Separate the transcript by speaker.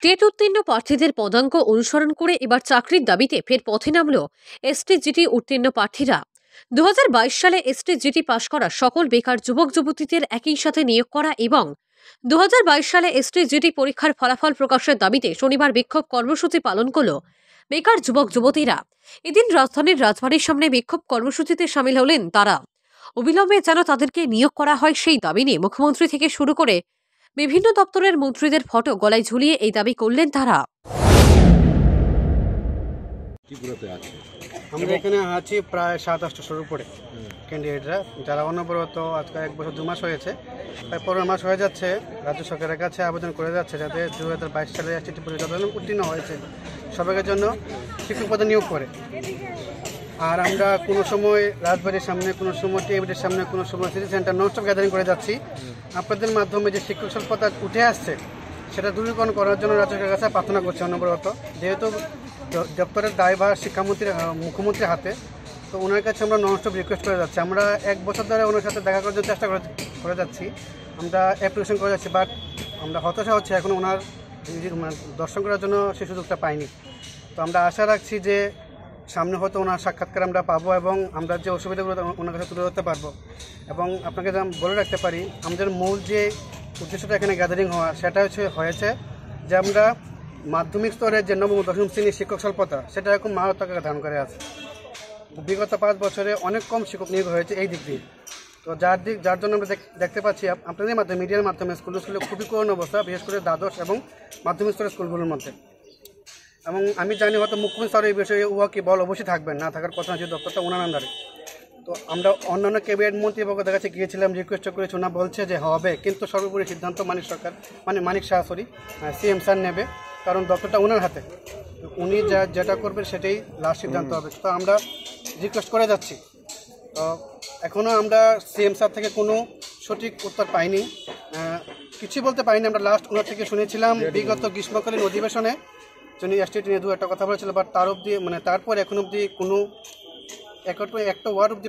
Speaker 1: TET উত্তীর্ণ প্রার্থীদের পদাঙ্ক অনুসরণ করে এবার চাকরির দাবিতে ফের পথে নামল এসটি-জিটি উত্তীর্ণ প্রার্থীরা। 2022 সালে এসটি-জিটি পাশ করা সকল বেকার যুবক যুবতীদের একই সাথে নিয়োগ করা এবং 2022 সালে এসটি-জিটি পরীক্ষার ফলাফল প্রকাশের দাবিতে শনিবার বিক্ষোভ কর্মসূচি পালন করল বেকার যুবক যুবতীরা। এদিন রাজধানীর রাজবাড়ির সামনে বিক্ষোভ কর্মসূচিতে সামিল হলেন তারা। অবিলম্বে যেন তাদেরকে নিয়োগ করা হয় সেই দাবি নিয়ে মুখ্যমন্ত্রী থেকে শুরু করে বিভিন্ন দপ্তরের মন্ত্রীদের ফটো গলায় ঝুলিয়ে এই দাবি করলেন তারা।
Speaker 2: আমরা এখানে আছি প্রায় 7-8টার উপরে ক্যান্ডিডেটরা, যারা অনবরত আজকে 1 বছর 2 মাস হয়েছে, প্রায় 15 মাস হয়ে যাচ্ছে রাজ্য সরকারের কাছে আবেদন করে যাচ্ছে যাতে 2022 সালে এসটি পরীক্ষা উত্তীর্ণ হয়েছে সবাইয়ের জন্য শিক্ষক পদে নিয়োগ করে। আর আমরা কোনো সময় রাজবাড়ির সামনে, কোনো সময় টেবিলের সামনে, কোনো সময় সিটি সেন্টার ননস্টপ গ্যাদারিং করে যাচ্ছি। আপনাদের মাধ্যমে যে শিক্ষক স্বল্পতা উঠে আসছে সেটা দূরীকরণ করার জন্য রাজ্য সরকারের কাছে প্রার্থনা করছি অনবরত। যেহেতু দপ্তরের দায়ভার শিক্ষামন্ত্রী মুখ্যমন্ত্রীর হাতে, তো ওনার কাছে আমরা ননস্টপ রিকোয়েস্ট করে যাচ্ছি। আমরা 1 বছর ধরে ওনার সাথে দেখা করার জন্য চেষ্টা করে যাচ্ছি, আমরা অ্যাপ্লিকেশন করে যাচ্ছি, বাট আমরা হতাশা হচ্ছে এখন ওনার দর্শন করার জন্য সেই সুযোগটা পাইনি। তো আমরা আশা রাখছি যে সামনে হয়তো ওনার সাক্ষাৎকার আমরা পাবো এবং আমরা যে অসুবিধাগুলো ওনার কাছে তুলে ধরতে পারবো। এবং আপনাকে বলে রাখতে পারি, আমাদের মূল যে উদ্দেশ্যটা এখানে গ্যাদারিং হওয়া সেটা হয়েছে যে আমরা মাধ্যমিক স্তরে যে 9ম ও 10ম শ্রেণীর শিক্ষক স্বল্পতা সেটা এখন মারাত্মক আকার ধারণ করে আছে। বিগত 5 বছরে অনেক কম শিক্ষক নিয়োগ হয়েছে এই দিক দিয়ে। তো যার জন্য আমরা দেখতে পাচ্ছি আপনাদের মাধ্যমে, মিডিয়ার মাধ্যমে স্কুলে খুবই করুণ অবস্থা, বিশেষ করে দ্বাদশ এবং মাধ্যমিক স্তরের স্কুলগুলোর মধ্যে। এবং আমি জানি হয়তো মুখ্যমন্ত্রী স্যার এই বিষয়ে কি বল অবশ্যই থাকবেন, না থাকার কথা যে দপ্তরটা ওনার আন্ডারে। তো আমরা অন্যান্য ক্যাবিনেট মন্ত্রীর পক্ষ কাছে গিয়েছিলাম, রিকোয়েস্ট করেছি, ওনা বলছে যে হবে, কিন্তু সর্বোপরি সিদ্ধান্ত মানিক শাহ সিএম স্যার নেবে, কারণ দপ্তরটা ওনার হাতে। উনি যেটা করবেন সেটাই লাস্ট সিদ্ধান্ত হবে। তো আমরা রিকোয়েস্ট করে যাচ্ছি। তো এখনও আমরা সিএম স্যার থেকে কোনো সঠিক উত্তর পাইনি, কিছুই বলতে পারিনি। আমরা লাস্ট ওনার থেকে শুনেছিলাম বিগত গ্রীষ্মকালীন অধিবেশনে যিনি এসটি নিয়ে একটা কথা বলেছিল, বাট তারপর এখন অবধি কোনো একটা ওয়ার্ড অবধি